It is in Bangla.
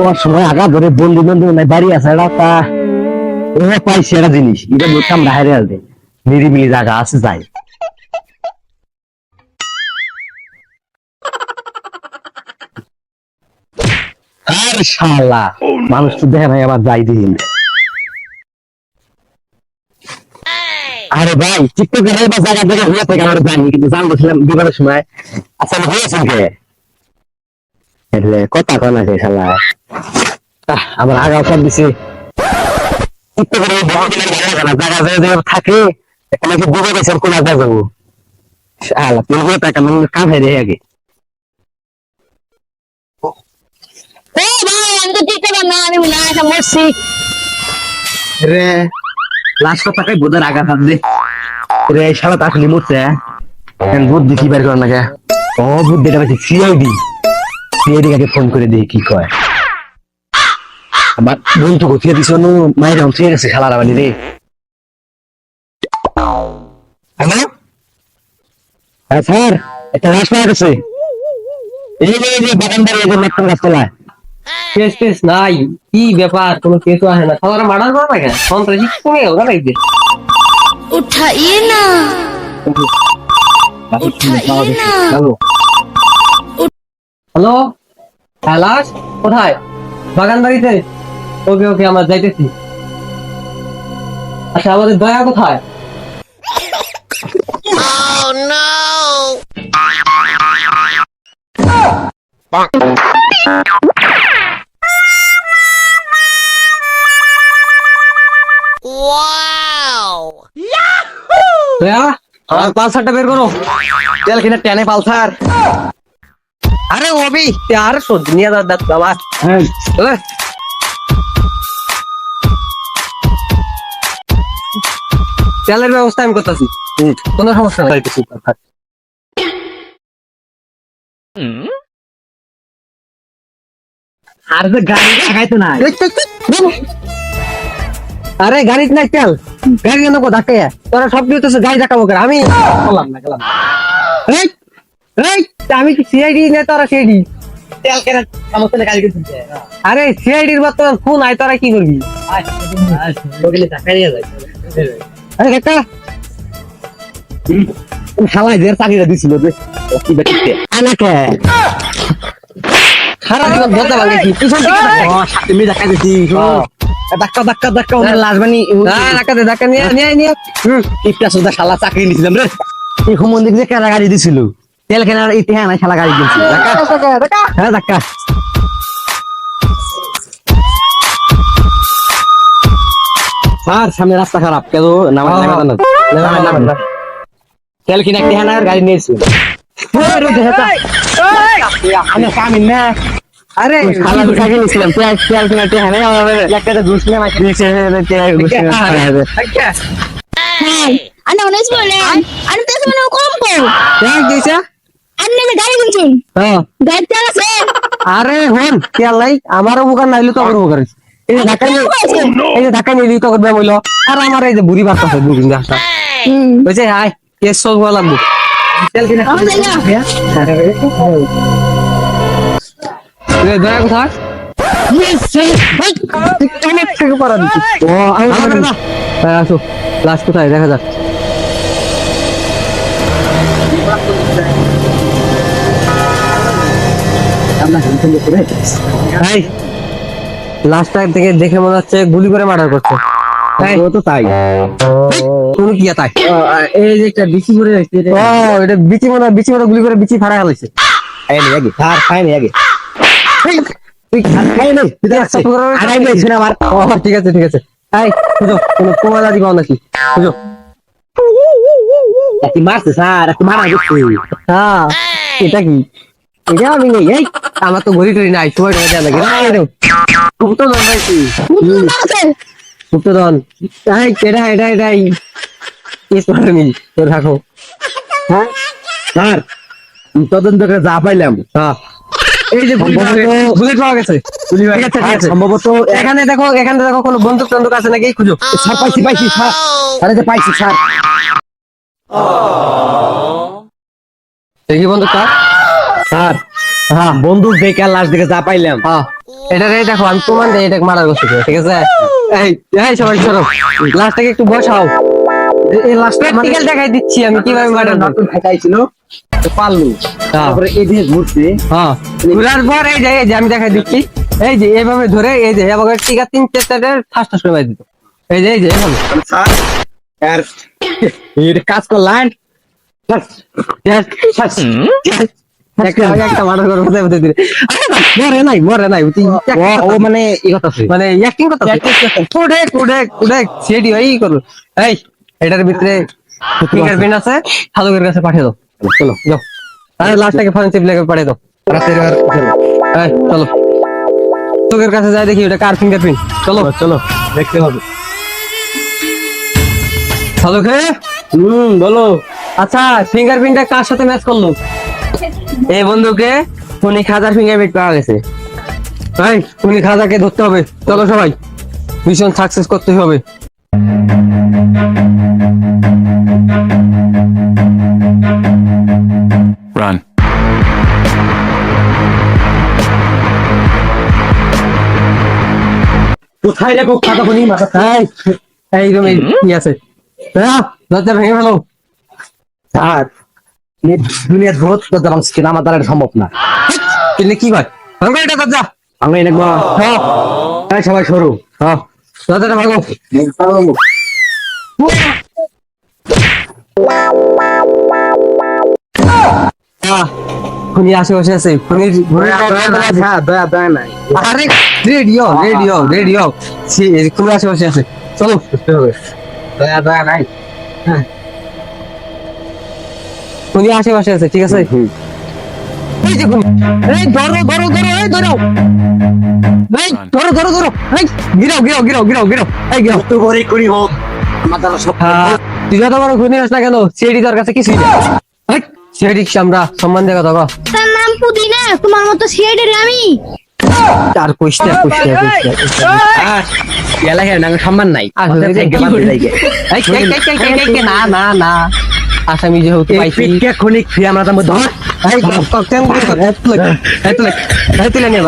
ওর সময় আগা ধরে বন্ধু বান্ধব নাই বাড়ি আছে এটা তা ও পাইছে একটা জিনিস এটা বলতাম বাইরে আসবে নিরিবিলি জায়গা আছে যাই আর শালা মানুষ তো দেখে নাই আবার যাই দিন আরে ভাই টিকটকের এবার জায়গা দেখে হয়ে থাকে আমরা জানি কিন্তু জানবো ছিলাম বিবাহের সময় আচ্ছা হয়েছেন কে એટલે কথা কোন আছে শালা আমার আগাও সব দিছি টিকটকের এই জায়গা জায়গা থাকে এখানে কি ডুবে গেছে কোন জায়গা যাবো শালা তুমি কত টাকা মানে কাম হয়ে রে আগে ও ভাই আমি তো টিকতে পার না আমি মনে হয় মরছি রে লাস্ট টাকায় বোধের আগা হাত দে রে শালা তো আসলে মরছে বুদ্ধি কি বের করার নাকি ও বুদ্ধিটা পাচ্ছি সিআইডি কাকে ফোন করে দিয়ে কি কয় আমার বন্ধু কোথায় দিছ মায়ের অংশ গেছে খেলার আবানি রে হ্যালো হ্যাঁ স্যার একটা লাশ পাওয়া গেছে এই যে বাগানদার এই যে মেট্রো গাছতলায় কেস টেস নাই কি ব্যাপার কোনো কেসও আসে না সবার মার্ডার করা থাকে সন্ত্রাসী কমে গেল না একদিন उठाइए ना उठाइए ना হ্যালো লাশ কোথায় বাগান বাড়িতে ওকে ওকে আমরা যাইতেছি আচ্ছা আমাদের দয়া কোথায় দয়া আমার পালসারটা বের করো তেল কিনা টেনে পালসার আরে ওবি আর সহ্য নিয়ে দাঁত বাবা হ্যাঁ তেলের ব্যবস্থা আমি করতেছি কোনো সমস্যা নাই আর যে গাড়ি লাগাইতো না আরে গাড়িতে নাই তেল গাড়ি কেন ধাক্কা তোরা সব দিতেছে গাড়ি ধাক্কাবো করে আমি বললাম না গেলাম এই এই আমি কি সিআইডি না তোরা সিআইডি তেল কেনা সমস্যা নেই গাড়ি কিনতে আরে সিআইডির বর্তমান ফোন আয় তোরা কি করবি ওগুলো টাকা নিয়ে যায় আরে কাকা হাওয়াই দের চাকরিটা দিছিল যে কি বেটিতে আনাকে সারা জীবন বলতে পারছি পিছন থেকে ও তুমি দেখা দিছি ধাক্কা ধাক্কা ধাক্কা ওনার লাজবানি ধাক্কা নিয়ে নিয়ে নিয়ে একটা সুদা শালা চাকরি নিছিলাম রে এই সম্বন্ধে যে কেনা গাড়ি দিছিল তেল কেনার ইতিহাস নাই শালা গাড়ি কিনছিল হ্যাঁ ধাক্কা স্যার সামনে রাস্তা খারাপ কেন নামাজ তেল কিনা একটা হ্যাঁ গাড়ি নিয়েছিল আমি কামিন না আরে খালা চাকরি নিছিলাম তেল তেল কিনা একটা হ্যাঁ আমাদের একটা ঘুষলাম Hai, anda mana sekolah? Anda tak semua nak kompo. দেখ দিছে Anda ni gaya kuncun. হ্যাঁ Gaya jalan sen. আরে হন তেল নাই আমারও উপকার নাইলে তো আমার উপকার এই যে ধাক্কা নিয়ে এই যে ধাক্কা নিয়ে তো করবে বললো আর আমার এই যে বুড়ি বাচ্চা আছে বুড়ি গাছটা বুঝছে হাই কেস সলভ হওয়া লাগবে তেল কিনা Kamu tanya. দয়া কোথায় Yes, sir. Baik. অনেক থেকে পারা দিচ্ছি ও আমি আসো লাস্ট কোথায় দেখা যাক এই লাস্টটা থেকে দেখে মনে হচ্ছে গুলি করে মার্ডার করছে ও তো তাই তুমি কি তাই এই যে একটা বিচি করে ও এটা বিচি মনে গুলি করে বিচি ফাড়া গেছে এই নে আগে স্যার খাই নে আগে তুই খাই নে আড়াই মিনিট ছিল আমার ও ঠিক আছে এই বুঝো কোনো কোমালা দিবা নাকি বুঝো একটি মারছে স্যার একটি মারা গেছে হ্যাঁ এটা কি এটা আমি নেই এই আমার তো ঘড়ি টড়ি নাই সময় টড়ি দেওয়া লাগে খুব তো দন পাইছি খুব তো দন এই এটাই কেস করেনি তো রাখো হ্যাঁ স্যার তদন্ত করে যা পাইলাম হ্যাঁ এই যে বুলেট পাওয়া গেছে ঠিক আছে সম্ভবত এখানে দেখো কোনো বন্দুক টন্দুক আছে নাকি খুঁজো স্যার পাইছি স্যার আরে যে পাইছি স্যার দেখি বন্দুক কার স্যার হ্যাঁ বন্দুক দেখে লাশ দেখে যা পাইলাম হ্যাঁ এটা রে দেখো আমি প্রমাণ দেই এটা মারার করছি ঠিক আছে এই এই সবাই চলো লাস্টটাকে একটু বসাও এই লাস্ট প্র্যাকটিক্যাল দেখাই দিচ্ছি আমি কিভাবে মারার নতুন খাইছিল তো পারলু তারপরে এদিকে ঘুরতে হ্যাঁ ঘুরার পর এই যে আমি দেখাই দিচ্ছি এই যে এইভাবে ধরে এই যে এবার টিকা 3-4টা ফার্স্ট ফার্স্ট করে দিত এই যে এইভাবে স্যার আর এটা কাজ করলেন একটা মার্ডার করে বোঝাই দিলে মরে নাই ও মানে এই কথা আছে মানে অ্যাক্টিং করতে কুড়ে সেডি এই করো এই এটার ভিতরে ফিঙ্গারপ্রিন্ট আছে সাধকের কাছে পাঠিয়ে দাও চলো যাও আরে লাস্টটাকে ফরেনসিক লেগে পাঠিয়ে দাও এই চলো তোকের কাছে যাই দেখি ওটা কার ফিঙ্গারপ্রিন্ট চলো চলো দেখতে হবে সাধকে বলো আচ্ছা ফিঙ্গারপ্রিন্টটা কার সাথে ম্যাচ করলো এই বন্ধুকে উনি খাজার ফিঙ্গারপ্রিন্ট পাওয়া গেছে এই উনি খাজাকে ধরতে হবে চলো সবাই মিশন সাকসেস করতে হবে Run. কোথায় দেখো খাতা বনি মাথা এই রুমে কি আছে দরজা ভেঙে ফেলো স্যার দুনিয়ার বহুত কথা মানুষ কিনা আমার দ্বারা সম্ভব না কিন্তু কি হয় ভাঙো এটা দরজা আমি দেখবো হ্যাঁ সবাই সরু হ্যাঁ দরজাটা ভাঙো খুনি আশেপাশে আছে খুনির দয়া দয়া নাই আরে রেডিও খুনি আশেপাশে আছে চলো দয়া দয়া নাই খুনি আশেপাশে আছে ঠিক আছে এই যে খুনি এই ধরো এই ধরো এই ধরো এই গিরাও এই গিরাও তো বড়ই করি হোক আমার দ্বারা সব তুই যত বড় খুনি আস না কেন সেটি তোর কাছে কিছুই না সেটি আমরা সম্মান দিয়ে কথা তার নাম পুদিনা তোমার মতো সিআইডি আমি আর কইস্তা এলাকায় নাম সম্মান নাই না আসামি যেহেতু পাইছি খনিক ফি আমরা তো ধর তুলে নিয়ে